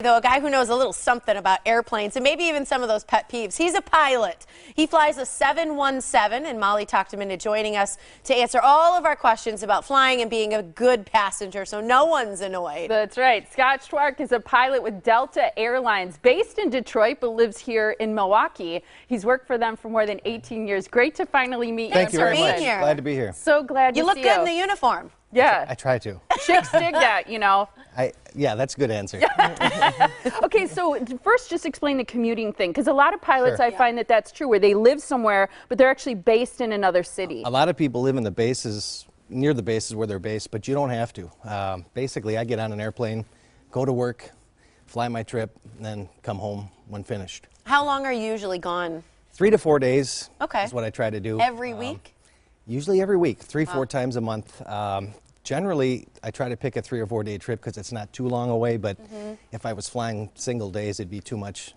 Though a guy who knows a little something about airplanes and maybe even some of those pet peeves. He's a pilot. He flies a 717, and Molly talked him into joining us to answer all of our questions about flying and being a good passenger, so no one's annoyed. That's right. Scott Schwark is a pilot with Delta Airlines, based in Detroit but lives here in Milwaukee. He's worked for them for more than 18 years. Great to finally meet you. Thanks Thank you very much. here. Glad to be here. So glad You to look see good you. in the uniform. Yeah. I try to. Chicks dig that, you know. Yeah, that's a good answer. Okay, so first just explain the commuting thing, because a lot of pilots, Sure. I find that that's true, where they live somewhere, but they're actually based in another city. A lot of people live in the bases, near the bases where they're based, but you don't have to. Basically, I get on an airplane, go to work, fly my trip, and then come home when finished. How long are you usually gone? 3 to 4 days Okay. is what I try to do. Every week? Usually every week, 3-4 times a month. Generally, I try to pick a 3 or 4 day trip because it's not too long away, but if I was flying single days, it'd be too much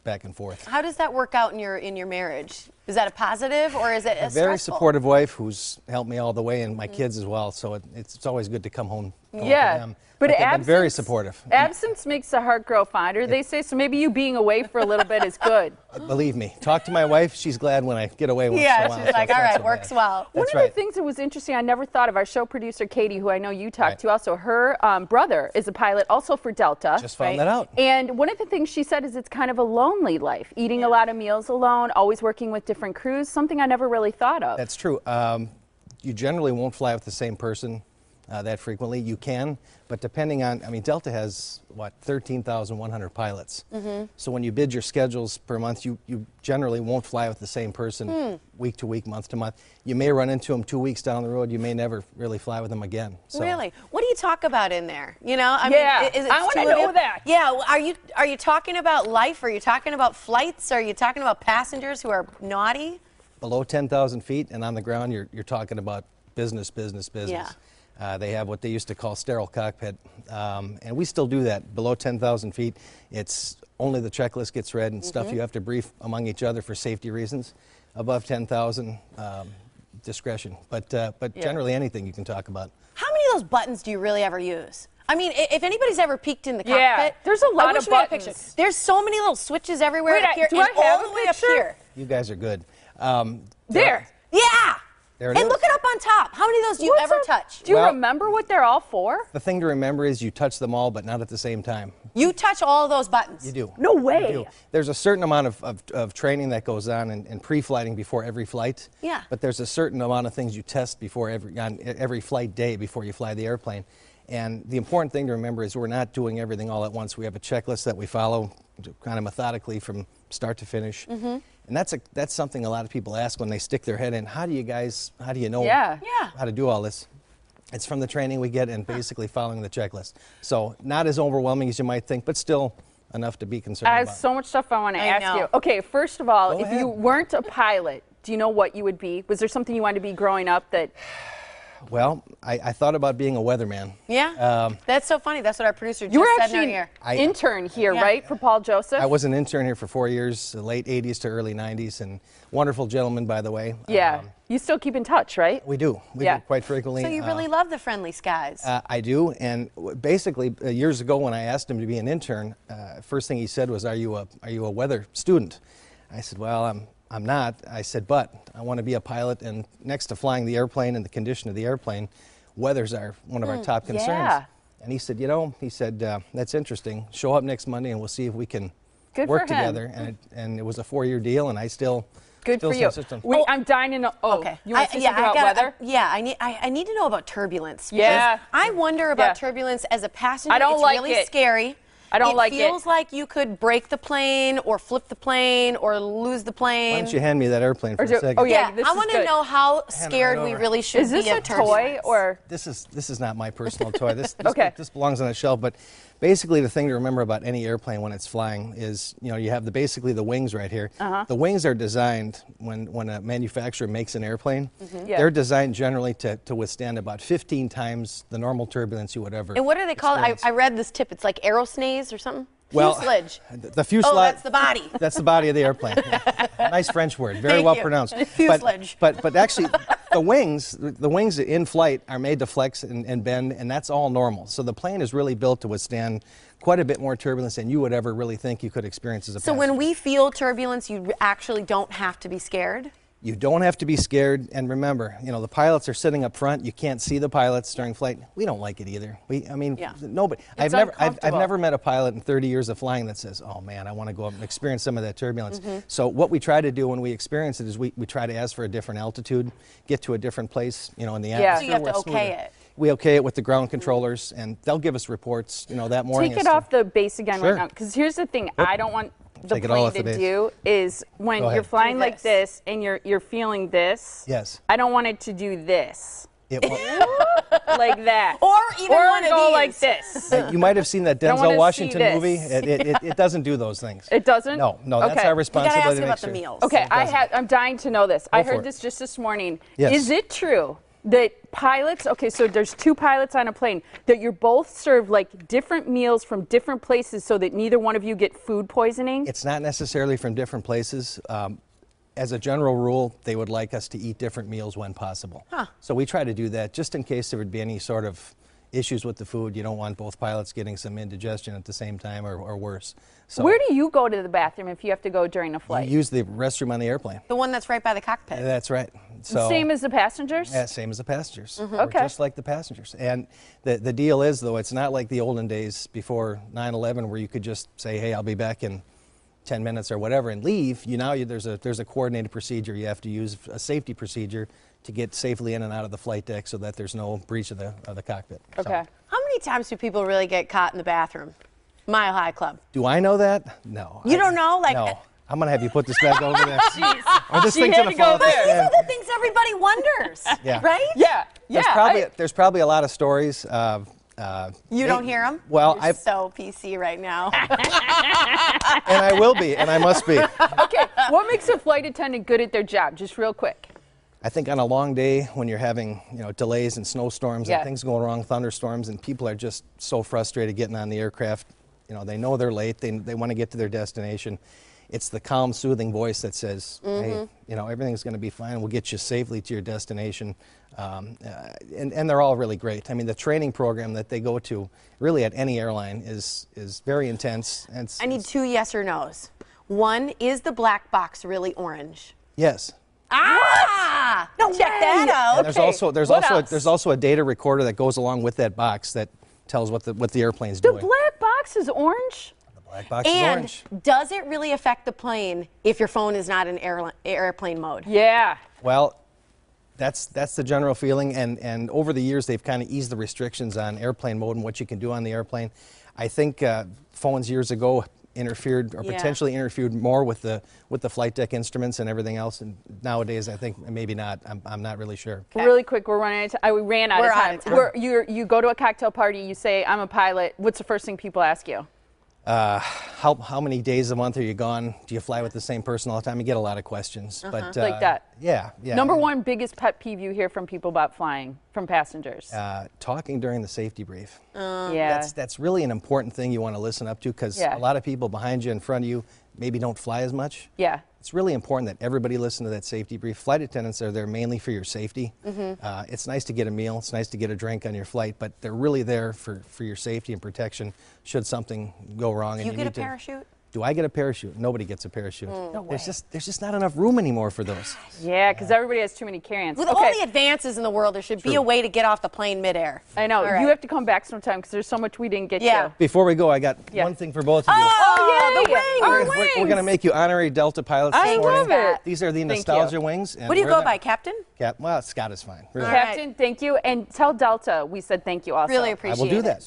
back and forth. How does that work out in your marriage? Is that a positive or is it A stressful? very supportive wife who's helped me all the way, and my kids as well, so it's always good to come home to them. But they've been absence, very supportive. Absence makes the heart grow fonder, they say, so maybe you being away for a little bit is good. Believe me, talk to my wife, she's glad when I get away once in a Yeah, while. she's so like, it's all not right, so works bad. well. One That's of right. the things that was interesting, I never thought of, our show producer Katie, who I know you talked Right. to also, her brother is a pilot also for Delta. Just found Right. that out. And one of the things she said is it's kind of a lonely life, eating a lot of meals alone, always working with different crews, something I never really thought of. That's true. You generally won't fly with the same person that frequently. You can, but depending on, I mean, Delta has, what, 13,100 pilots. So when you bid your schedules per month, you generally won't fly with the same person week to week, month to month. You may run into them 2 weeks down the road. You may never really fly with them again. So. Really? What do you talk about in there? You know, I Yeah, mean, is it I wanna two of know you? that. Yeah, are you talking about life? Are you talking about flights? Are you talking about passengers who are naughty? Below 10,000 feet and on the ground, you're talking about business. Yeah. They have what they used to call sterile cockpit, and we still do that. Below 10,000 feet, it's only the checklist gets read and stuff you have to brief among each other for safety reasons. Above 10,000, discretion. But generally anything you can talk about. How many of those buttons do you really ever use? I mean, if anybody's ever peeked in the Yeah, cockpit, there's a lot I wish of we had a buttons. picture. There's so many little switches everywhere Wait, up here do and I have all a the way up picture? here. You guys are good. There. Yeah. There it And is. look it up on top. How many of those do you What's ever up? touch? Do you Well- remember what they're all for? The thing to remember is you touch them all, but not at the same time. You touch all those buttons. You do. No You way. do. There's a certain amount of training that goes on in pre-flighting before every flight. Yeah. But there's a certain amount of things you test before on every flight day before you fly the airplane. And the important thing to remember is we're not doing everything all at once. We have a checklist that we follow kind of methodically from start to finish. And that's something a lot of people ask when they stick their head in. How do you know Yeah. how to do all this? It's from the training we get and basically following the checklist. So not as overwhelming as you might think, but still enough to be concerned I have about. so much stuff I want to I ask know. you. Okay, first of all, Go if you ahead. weren't a pilot, do you know what you would be? Was there something you wanted to be growing up that... Well, I thought about being a weatherman. Yeah. That's so funny. That's what our producer just You were said in our actually ear. an intern here, Yeah. right, for Paul Joseph? I was an intern here for 4 years, the late 80s to early 90s, and wonderful gentleman, by the way. Yeah. You still keep in touch, right? We do. We Yeah. do quite frequently. So you really love the friendly skies. I do, and basically years ago when I asked him to be an intern, first thing he said was, "Are you a weather student?" I said, "Well, I'm not." I said, "But I want to be a pilot, and next to flying the airplane and the condition of the airplane, weathers are one of our top concerns." yeah. And he said, "That's interesting. Show up next Monday, and we'll see if we can Good work for him. together." And it was a 4-year deal, and I still Good still for you. insist on- Wait, I'm dying to know. Oh, Okay. you want to say something about weather? I need to know about turbulence. because Yeah. I wonder about Yeah. turbulence as a passenger. I don't it's like really it. scary. I don't like It it. feels like you could break the plane or flip the plane or lose the plane. Why don't you hand me that airplane for Or a do- second? oh, yeah. Yeah, this I is want to good. know how Hand it scared right we over. really should Is be this of a toy turbulence. or... This is not my personal toy. This Okay. this belongs on a shelf. But basically, the thing to remember about any airplane when it's flying is, you have basically the wings right here. The wings are designed when a manufacturer makes an airplane. Yeah. They're designed generally to withstand about 15 times the normal turbulence you would ever. And what are they called? experience. I read this tip. It's like aerosnays or something. Well, Fuselage. The fuselage. Oh, that's the body. That's the body of the airplane. Yeah. Nice French word, very Thank well you. pronounced. Fuselage. But actually, the wings in flight are made to flex and bend, and that's all normal. So the plane is really built to withstand quite a bit more turbulence than you would ever really think you could experience as a passenger. So when we feel turbulence, you actually don't have to be scared? You don't have to be scared, and remember, you know, the pilots are sitting up front. You can't see the pilots during flight. We don't like it either. Nobody. I've never met a pilot in 30 years of flying that says, "Oh man, I want to go up and experience some of that turbulence." So what we try to do when we experience it is we try to ask for a different altitude, get to a different place, you know, in the atmosphere. So you have to okay it. We okay it with the ground controllers, and they'll give us reports, you know, that morning. Take it off the base again Sure. right now, because here's the thing I don't want the Take it all plane off the to base. do is when you're flying like this and you're feeling this. Yes. I don't want it to do this. It won't. Like that. Or even one of go these. like this. You might have seen that Don't wanna Denzel see Washington this. movie. It doesn't do those things. It doesn't? No, that's Okay. our You responsibility. gotta ask to make about the sure. meals. Okay, doesn't. I'm dying to know this. I for heard it. this just this morning. Yes. Is it true that pilots, okay, so there's two pilots on a plane, that you're both served like different meals from different places so that neither one of you get food poisoning? It's not necessarily from different places. As a general rule, they would like us to eat different meals when possible. So we try to do that just in case there would be any sort of issues with the food. You don't want both pilots getting some indigestion at the same time or worse. So Where do you go to the bathroom if you have to go during a flight? you use the restroom on the airplane. The one that's right by the cockpit. That's right. So Same as the passengers? Yeah, same as the passengers. We're Okay. just like the passengers. And the deal is, though, it's not like the olden days before 9/11 where you could just say, hey, I'll be back in 10 minutes or whatever and leave. There's a coordinated procedure. You have to use a safety procedure to get safely in and out of the flight deck so that there's no breach of the cockpit. So, Okay. How many times do people really get caught in the bathroom? Mile High Club. do I know that? No. You don't know? Like, no. I'm going to have you put this back over there. Jeez. Or this She thing's had going to fall go off the there. these stand. are the things everybody wonders. Yeah. Right? Yeah. There's probably a lot of stories of. You don't hear them? Well, You're so PC right now. and I will be, and I must be. Okay, what makes a flight attendant good at their job? Just real quick. I think on a long day when you're having delays and snowstorms Yeah. and things going wrong, thunderstorms, and people are just so frustrated getting on the aircraft. They know they're late. They want to get to their destination. It's the calm, soothing voice that says, hey, everything's going to be fine. We'll get you safely to your destination. And they're all really great. I mean, the training program that they go to really at any airline is very intense. And I need two yes or no's. One, is the black box really orange? Yes. Ah! Check that out. And there's What else? also a data recorder that goes along with that box that tells what the airplane's The doing. black box is orange? The black box is And orange. does it really affect the plane if your phone is not in airplane mode? Yeah. Well, that's the general feeling, and over the years they've kind of eased the restrictions on airplane mode and what you can do on the airplane. I think phones years ago interfered or potentially interfered more with the flight deck instruments and everything else, and nowadays I think maybe not. I'm not really sure. Okay. Really quick, we're running out of time. We ran out We're of out time. of time. You go to a cocktail party, you say, I'm a pilot. What's the first thing people ask you? How many days a month are you gone? Do you fly with the same person all the time? You get a lot of questions. But Like that. Yeah. Number one biggest pet peeve you hear from people about flying, from passengers. Talking during the safety brief. Yeah. That's really an important thing you want to listen up to, because a lot of people behind you, in front of you, maybe don't fly as much. Yeah. It's really important that everybody listen to that safety brief. Flight attendants are there mainly for your safety. It's nice to get a meal, it's nice to get a drink on your flight, but they're really there for your safety and protection should something go wrong. Do and you get a need to- parachute? Do I get a parachute? Nobody gets a parachute. No There's way. there's just not enough room anymore for those. Yeah, because everybody has too many carry-ons. With all the advances in the world, there should be a way to get off the plane midair. I know. All right. You have to come back sometime because there's so much we didn't get Yeah. to. Before we go, I got one thing for both of you. Oh, yay! the wings! Our We're going to make you honorary Delta pilots I this morning. love it. These are the Thank nostalgia you. wings. And What do you we're go the- by, Captain? Well, Scott is fine. Really. All right. Captain, thank you. And tell Delta we said thank you also. Really I appreciate will do it. that.